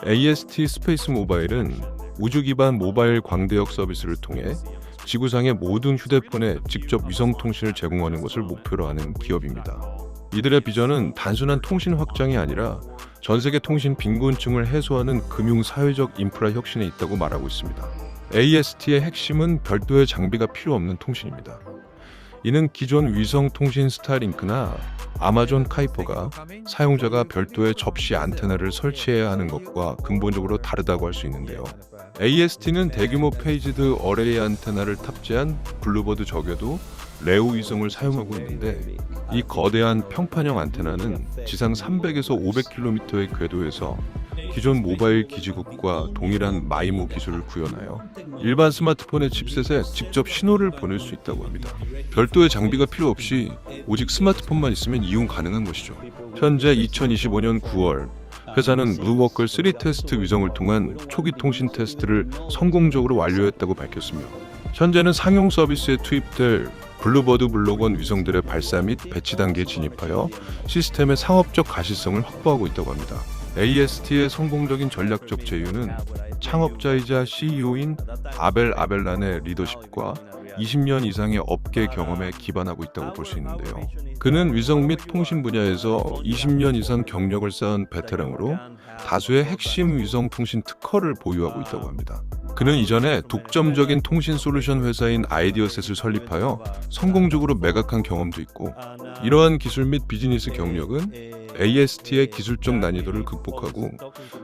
AST 스페이스 모바일은 우주 기반 모바일 광대역 서비스를 통해 지구상의 모든 휴대폰에 직접 위성 통신을 제공하는 것을 목표로 하는 기업입니다. 이들의 비전은 단순한 통신 확장이 아니라 전 세계 통신 빈곤층을 해소하는 금융 사회적 인프라 혁신에 있다고 말하고 있습니다. AST의 핵심은 별도의 장비가 필요 없는 통신입니다. 이는 기존 위성 통신 스타링크나 아마존 카이퍼가 사용자가 별도의 접시 안테나를 설치해야 하는 것과 근본적으로 다르다고 할 수 있는데요. AST는 대규모 페이지드 어레이 안테나를 탑재한 블루버드 저궤도 레오 위성을 사용하고 있는데, 이 거대한 평판형 안테나는 지상 300에서 500km의 궤도에서 기존 모바일 기지국과 동일한 마이모 기술을 구현하여 일반 스마트폰의 칩셋에 직접 신호를 보낼 수 있다고 합니다. 별도의 장비가 필요 없이 오직 스마트폰만 있으면 이용 가능한 것이죠. 현재 2025년 9월 회사는 블루워커 3 테스트 위성을 통한 초기 통신 테스트를 성공적으로 완료했다고 밝혔으며, 현재는 상용 서비스에 투입될 블루버드 블록1 위성들의 발사 및 배치 단계에 진입하여 시스템의 상업적 가시성을 확보하고 있다고 합니다. AST의 성공적인 전략적 제휴는 창업자이자 CEO인 아벨 아벨란의 리더십과 20년 이상의 업계 경험에 기반하고 있다고 볼 수 있는데요. 그는 위성 및 통신 분야에서 20년 이상 경력을 쌓은 베테랑으로 다수의 핵심 위성 통신 특허를 보유하고 있다고 합니다. 그는 이전에 독점적인 통신 솔루션 회사인 아이디어셋을 설립하여 성공적으로 매각한 경험도 있고, 이러한 기술 및 비즈니스 경력은 AST의 기술적 난이도를 극복하고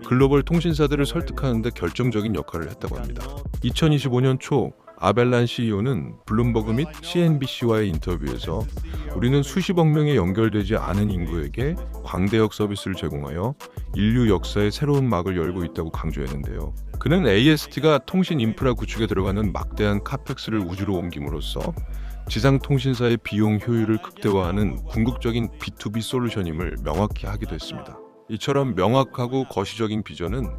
글로벌 통신사들을 설득하는 데 결정적인 역할을 했다고 합니다. 2025년 초 아벨란 CEO는 블룸버그 및 CNBC와의 인터뷰에서 우리는 수십억 명의 연결되지 않은 인구에게 광대역 서비스를 제공하여 인류 역사의 새로운 막을 열고 있다고 강조했는데요. 그는 AST가 통신 인프라 구축에 들어가는 막대한 카펙스를 우주로 옮김으로써 지상 통신사의 비용 효율을 극대화하는 궁극적인 B2B 솔루션임을 명확히 하기도 했습니다. 이처럼 명확하고 거시적인 비전은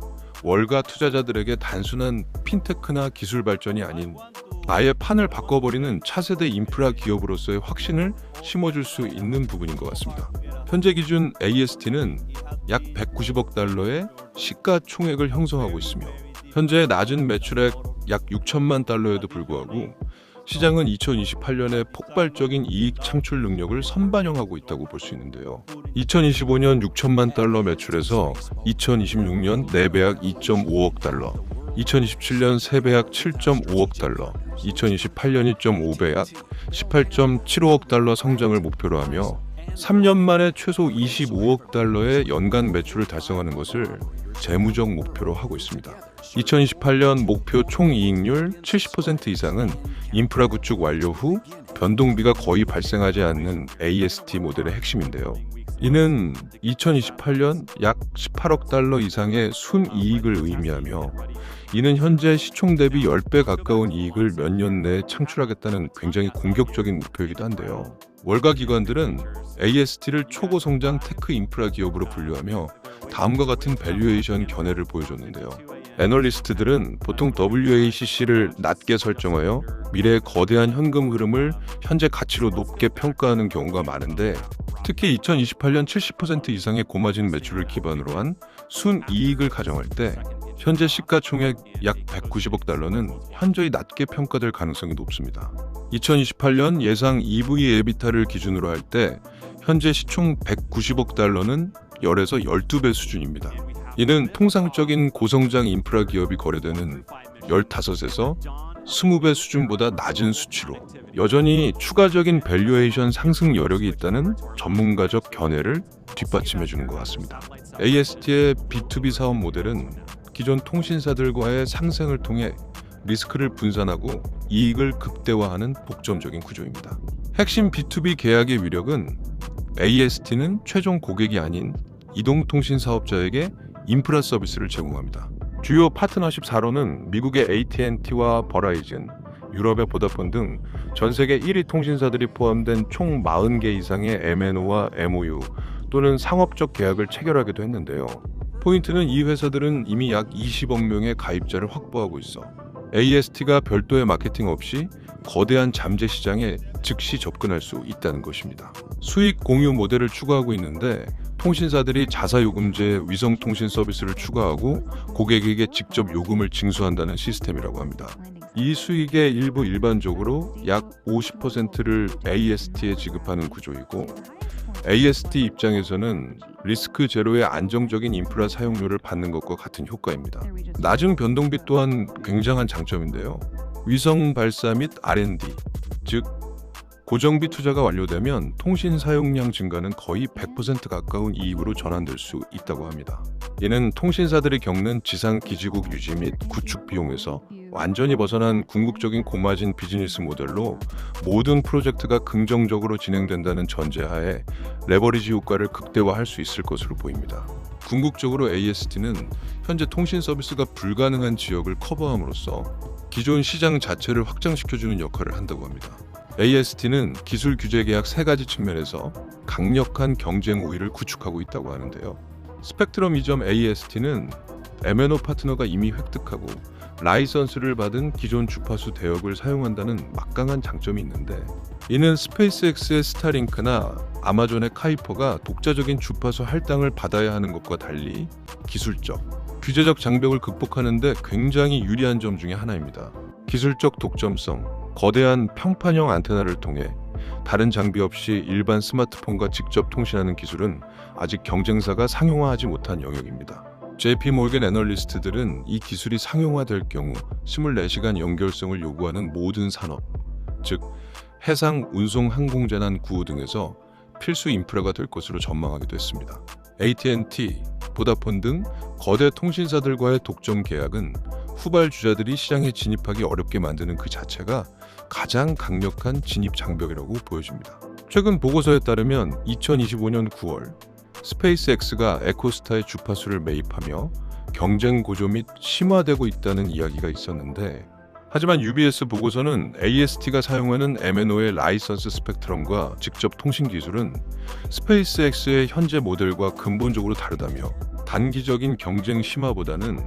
월가 투자자들에게 단순한 핀테크나 기술 발전이 아닌 아예 판을 바꿔버리는 차세대 인프라 기업으로서의 확신을 심어줄 수 있는 부분인 것 같습니다. 현재 기준 AST는 약 190억 달러의 시가총액을 형성하고 있으며, 현재 낮은 매출액 약 6천만 달러에도 불구하고 시장은 2028년에 폭발적인 이익 창출 능력을 선반영하고 있다고 볼 수 있는데요. 2025년 6천만 달러 매출에서 2026년 4배약 2.5억 달러, 2027년 3배약 7.5억 달러, 2028년 2.5배약 18.75억 달러 성장을 목표로 하며 3년 만에 최소 25억 달러의 연간 매출을 달성하는 것을 재무적 목표로 하고 있습니다. 2028년 목표 총이익률 70% 이상은 인프라 구축 완료 후 변동비가 거의 발생하지 않는 AST 모델의 핵심인데요. 이는 2028년 약 18억 달러 이상의 순이익을 의미하며, 이는 현재 시총 대비 10배 가까운 이익을 몇 년 내에 창출하겠다는 굉장히 공격적인 목표이기도 한데요. 월가 기관들은 AST를 초고성장 테크 인프라 기업으로 분류하며 다음과 같은 밸류에이션 견해를 보여줬는데요. 애널리스트들은 보통 WACC를 낮게 설정하여 미래의 거대한 현금 흐름을 현재 가치로 높게 평가하는 경우가 많은데, 특히 2028년 70% 이상의 고마진 매출을 기반으로 한 순이익을 가정할 때 현재 시가총액 약 190억 달러는 현저히 낮게 평가될 가능성이 높습니다. 2028년 예상 EV 에비타를 기준으로 할 때 현재 시총 190억 달러는 10에서 12배 수준입니다. 이는 통상적인 고성장 인프라 기업이 거래되는 15에서 20배 수준보다 낮은 수치로 여전히 추가적인 밸류에이션 상승 여력이 있다는 전문가적 견해를 뒷받침해주는 것 같습니다. AST의 B2B 사업 모델은 기존 통신사들과의 상생을 통해 리스크를 분산하고 이익을 극대화하는 복점적인 구조입니다. 핵심 B2B 계약의 위력은 AST는 최종 고객이 아닌 이동통신 사업자에게 인프라 서비스를 제공합니다. 주요 파트너십 사로는 미국의 AT&T와 버라이즌, 유럽의 보다폰 등 전 세계 1위 통신사들이 포함된 총 40개 이상의 MNO와 MOU 또는 상업적 계약을 체결하기도 했는데요. 포인트는 이 회사들은 이미 약 20억 명의 가입자를 확보하고 있어 AST가 별도의 마케팅 없이 거대한 잠재 시장에 즉시 접근할 수 있다는 것입니다. 수익 공유 모델을 추구하고 있는데, 통신사들이 자사요금제 위성통신 서비스를 추가하고 고객에게 직접 요금을 징수한다는 시스템이라고 합니다. 이 수익의 일부 일반적으로 약 50%를 AST에 지급하는 구조이고, AST 입장에서는 리스크 제로의 안정적인 인프라 사용료를 받는 것과 같은 효과입니다. 낮은 변동비 또한 굉장한 장점인데요. 위성 발사 및 R&D, 즉 고정비 투자가 완료되면 통신 사용량 증가는 거의 100% 가까운 이익으로 전환될 수 있다고 합니다. 이는 통신사들이 겪는 지상 기지국 유지 및 구축 비용에서 완전히 벗어난 궁극적인 고마진 비즈니스 모델로 모든 프로젝트가 긍정적으로 진행된다는 전제하에 레버리지 효과를 극대화할 수 있을 것으로 보입니다. 궁극적으로 AST는 현재 통신 서비스가 불가능한 지역을 커버함으로써 기존 시장 자체를 확장시켜주는 역할을 한다고 합니다. AST는 기술 규제 계약 3가지 측면에서 강력한 경쟁 우위를 구축하고 있다고 하는데요. 스펙트럼 이점 AST는 MNO 파트너가 이미 획득하고 라이선스를 받은 기존 주파수 대역을 사용한다는 막강한 장점이 있는데, 이는 스페이스X의 스타링크나 아마존의 카이퍼가 독자적인 주파수 할당을 받아야 하는 것과 달리 기술적, 규제적 장벽을 극복하는 데 굉장히 유리한 점 중에 하나입니다. 기술적 독점성, 거대한 평판형 안테나를 통해 다른 장비 없이 일반 스마트폰과 직접 통신하는 기술은 아직 경쟁사가 상용화하지 못한 영역입니다. JP 모건 애널리스트들은 이 기술이 상용화될 경우 24시간 연결성을 요구하는 모든 산업, 즉 해상, 운송, 항공재난, 구호 등에서 필수 인프라가 될 것으로 전망하기도 했습니다. AT&T, 보다폰 등 거대 통신사들과의 독점 계약은 후발주자들이 시장에 진입하기 어렵게 만드는 그 자체가 가장 강력한 진입 장벽이라고 보여집니다. 최근 보고서에 따르면 2025년 9월 스페이스X가 에코스타의 주파수를 매입하며 경쟁 고조 및 심화되고 있다는 이야기가 있었는데, 하지만 UBS 보고서는 AST가 사용하는 MNO의 라이선스 스펙트럼과 직접 통신 기술은 스페이스X의 현재 모델과 근본적으로 다르다며 단기적인 경쟁 심화보다는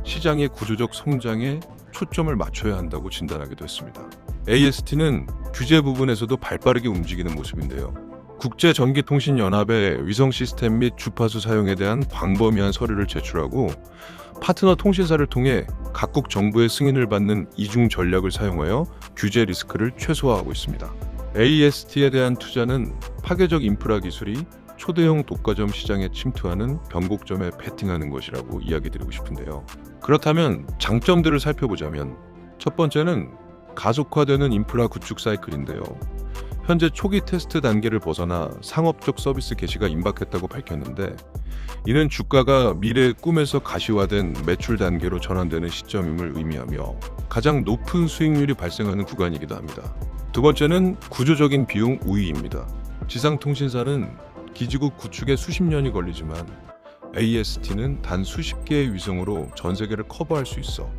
시장의 구조적 성장에 초점을 맞춰야 한다고 진단하기도 했습니다. AST는 규제 부분에서도 발빠르게 움직이는 모습인데요. 국제전기통신연합의 위성 시스템 및 주파수 사용에 대한 광범위한 서류를 제출하고 파트너 통신사를 통해 각국 정부의 승인을 받는 이중 전략을 사용하여 규제 리스크를 최소화하고 있습니다. AST에 대한 투자는 파괴적 인프라 기술이 초대형 독과점 시장에 침투하는 변곡점에 베팅하는 것이라고 이야기드리고 싶은데요. 그렇다면 장점들을 살펴보자면, 첫 번째는 가속화되는 인프라 구축 사이클인데요. 현재 초기 테스트 단계를 벗어나 상업적 서비스 개시가 임박했다고 밝혔는데, 이는 주가가 미래의 꿈에서 가시화된 매출 단계로 전환되는 시점임을 의미하며 가장 높은 수익률이 발생하는 구간이기도 합니다. 두 번째는 구조적인 비용 우위입니다. 지상통신사는 기지국 구축에 수십 년이 걸리지만 AST는 단 수십 개의 위성으로 전 세계를 커버할 수 있어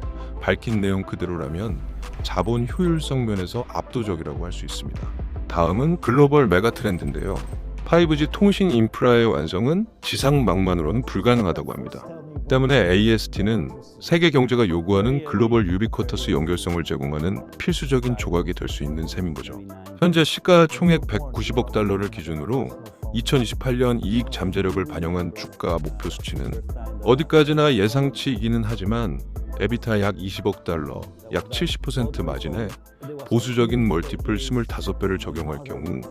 밝힌 내용 그대로라면 자본 효율성 면에서 압도적이라고 할 수 있습니다. 다음은 글로벌 메가 트렌드인데요. 5G 통신 인프라의 완성은 지상망만으로는 불가능하다고 합니다. 때문에 AST는 세계 경제가 요구하는 글로벌 유비쿼터스 연결성을 제공하는 필수적인 조각이 될 수 있는 셈인 거죠. 현재 시가 총액 190억 달러를 기준으로 2028년 이익 잠재력을 반영한 주가 목표 수치는 어디까지나 예상치이기는 하지만 에비타 약 20억 달러, 약 70% 마진에 보수적인 멀티플 25배를 적용할 경우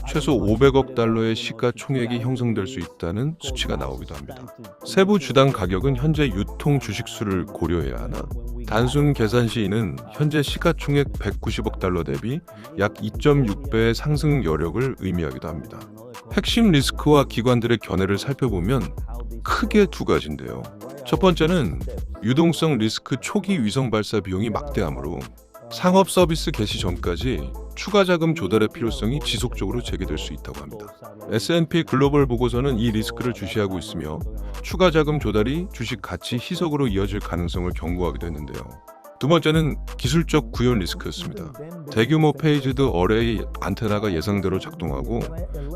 최소 500억 달러의 시가총액이 형성될 수 있다는 수치가 나오기도 합니다. 세부 주당 가격은 현재 유통 주식수를 고려해야 하나, 단순 계산 시에는 현재 시가총액 190억 달러 대비 약 2.6배의 상승 여력을 의미하기도 합니다. 핵심 리스크와 기관들의 견해를 살펴보면 크게 두 가지인데요. 첫 번째는 유동성 리스크, 초기 위성 발사 비용이 막대하므로 상업 서비스 개시 전까지 추가 자금 조달의 필요성이 지속적으로 제기될 수 있다고 합니다. S&P 글로벌 보고서는 이 리스크를 주시하고 있으며 추가 자금 조달이 주식 가치 희석으로 이어질 가능성을 경고하기도 했는데요. 두 번째는 기술적 구현 리스크였습니다. 대규모 페이지드 어레이 안테나가 예상대로 작동하고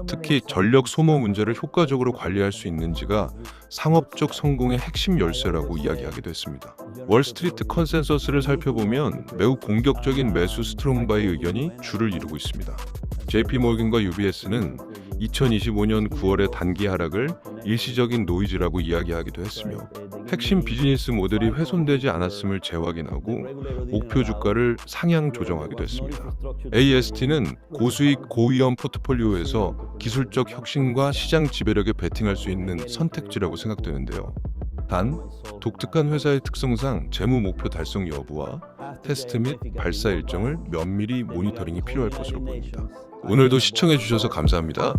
특히 전력 소모 문제를 효과적으로 관리할 수 있는지가 상업적 성공의 핵심 열쇠라고 이야기하기도 했습니다. 월스트리트 컨센서스를 살펴보면 매우 공격적인 매수 스트롱바이 의견이 주를 이루고 있습니다. JP 모건과 UBS는 2025년 9월의 단기 하락을 일시적인 노이즈라고 이야기하기도 했으며 핵심 비즈니스 모델이 훼손되지 않았음을 재확인하고 목표 주가를 상향 조정하기도 했습니다. AST는 고수익 고위험 포트폴리오에서 기술적 혁신과 시장 지배력에 베팅할 수 있는 선택지라고 생각되는데요. 단, 독특한 회사의 특성상 재무 목표 달성 여부와 테스트 및 발사 일정을 면밀히 모니터링이 필요할 것으로 보입니다. 오늘도 시청해 주셔서 감사합니다.